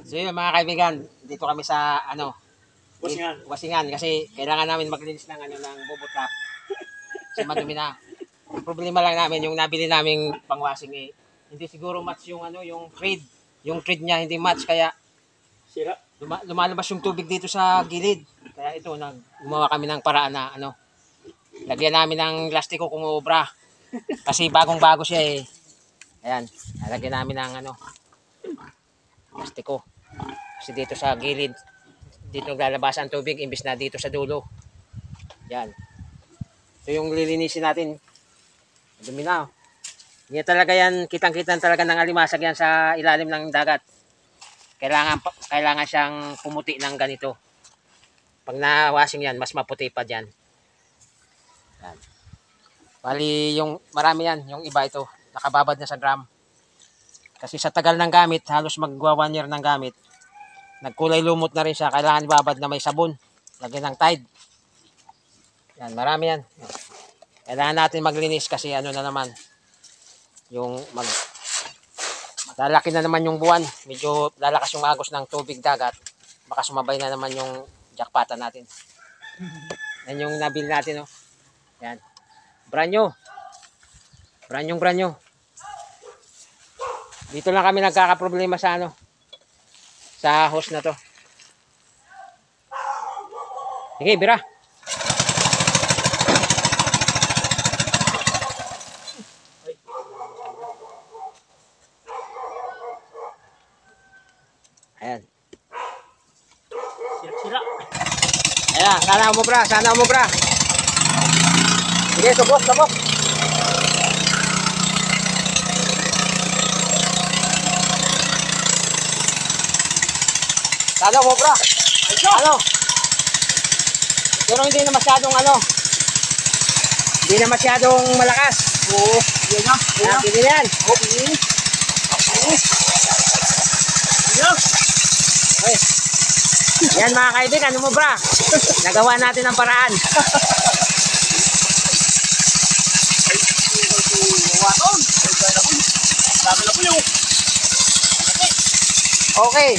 So yun mga kaibigan, dito kami sa Wasingan. Wasingan kasi kailangan namin maglinis ng ng bubot cap. Kasi madumi na. Ang problema lang namin yung nabili naming pangwashing hindi siguro match yung yung thread. Yung thread niya hindi match kaya Sira. lumalabas yung tubig dito sa gilid. Kaya ito gumawa kami ng paraan na lagyan namin ng plastiko kung obra. Kasi bagong-bago siya eh. Ayan, lagyan namin ng plastiko. Kasi dito sa gilid, dito naglalabas ang tubig imbis na dito sa dulo. Yan. Ito yung lilinisin natin. Dumi na. Hindi talaga yan, kitang-kitang talaga ng alimasag yan sa ilalim ng dagat. Kailangan siyang pumuti ng ganito. Pag na-washing yan, mas maputi pa dyan. Yan. Bali, marami yan. Yung iba ito, nakababad na sa drum. Kasi sa tagal ng gamit, halos magwa 1 year ng gamit, nagkulay lumot na rin siya. Kailangan ibabad na may sabon. Lagyan ng Tide. Yan, marami yan. Kailangan natin maglinis kasi na naman, lalaki na naman yung buwan. Medyo lalakas yung agos ng tubig dagat. Baka sumabay na naman yung jackpota natin. Yan yung nabili natin. Yan. Brand new. Brand new. Dito lang kami nagkakaproblema sa sa hose na to. Sige, bira. Ayan. Sira. Ayan, sana umubra. Sige, subok. Sana umubra. Pero hindi na masyadong malakas. Oo. Yan na. Ayan, pili na yan. Okay. Okay. Yan mga kaibigan, umubra. Nagawa natin ang paraan. Okay,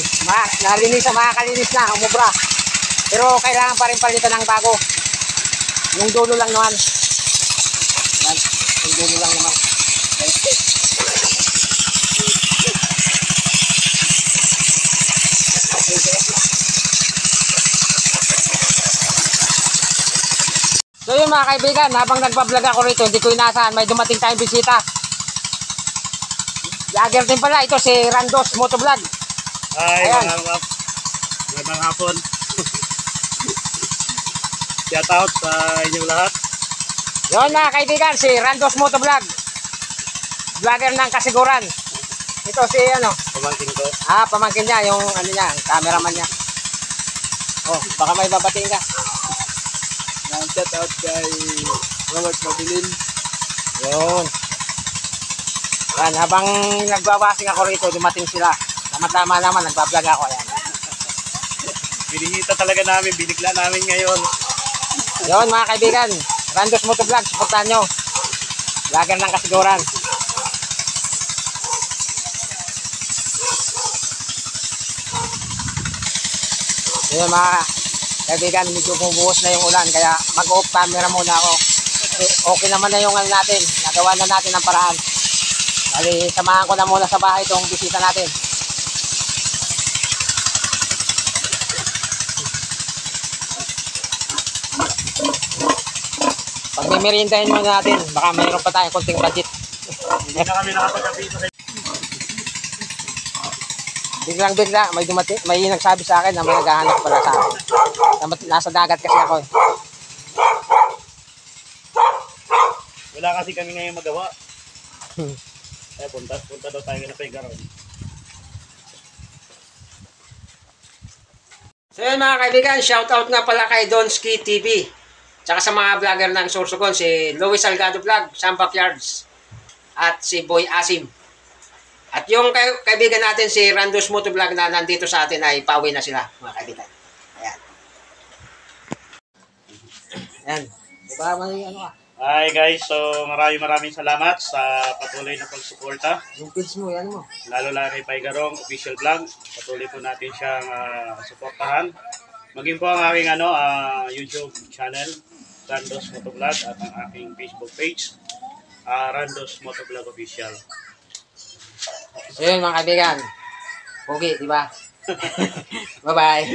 makakalinis na, umubra. Pero kailangan pa rin palitan ng bago. Yung dulo lang naman. Yan, yung dulo lang naman. So yun mga kaibigan, habang nagbablog ako rito, hindi ko inaasahan, may dumating tayong bisita. Vlogger din pala, ito si Randos Motovlog. Hi, Ayan. magandang hapon. Shout out sa inyong lahat. Yun mga kaibigan, si Randos Motovlog. Vlogger ng kasiguran. Ito si Pamangkin ko. pamangkin niya, yung niya, cameraman niya. Oh, baka may babatiin ka. Shout out kay Robert Mabilin. Yun. Yan, habang nagbabasing ako rito, dumating sila. Tama-tama naman, nagbablog ako. Ayan. Binihita talaga namin, binigla namin ngayon. Yun mga kaibigan, Randos Motovlog, supportan nyo. Vlogger ng kasiguran. Yun mga kaibigan, medyo bumubuhos na yung ulan, kaya mag-off camera muna ako. Okay naman na yung natin, nagawa na natin ang paraan. Bali, samahan ko na muna sa bahay itong bisita natin. Pag may meriendahin muna natin, baka mayroon pa tayong konting budget. Hindi na kami nakapag-apito sa Biglang-bigla, may nagsabi sa akin na may naghahanap pala sa akin. Nasa dagat kasi ako eh. Wala kasi kami ngayon magawa. Kaya punta daw tayo na Pegaron. So yun mga kaibigan, shoutout nga pala kay Donski TV. Tsaka sa mga vlogger ng Sorsogon, si Louis Salgado Vlog, Sampa Yards, at si Boy Asim. At yung kaibigan natin si Randos Motovlog na nandito sa atin ay pauwi na sila mga kaibigan. Ayan. Ayan. Diba may Hi guys, so maraming salamat sa patuloy na pagsuporta. Yung page mo, yan mo. Lalo lang kay Paigarong Official Vlog. Patuloy po natin siyang suportahan. Maging po ang aking YouTube channel, Randos Motovlog, at ang aking Facebook page, Randos Motovlog Official. So yun mga kaibigan. Pogi, di ba? Bye-bye.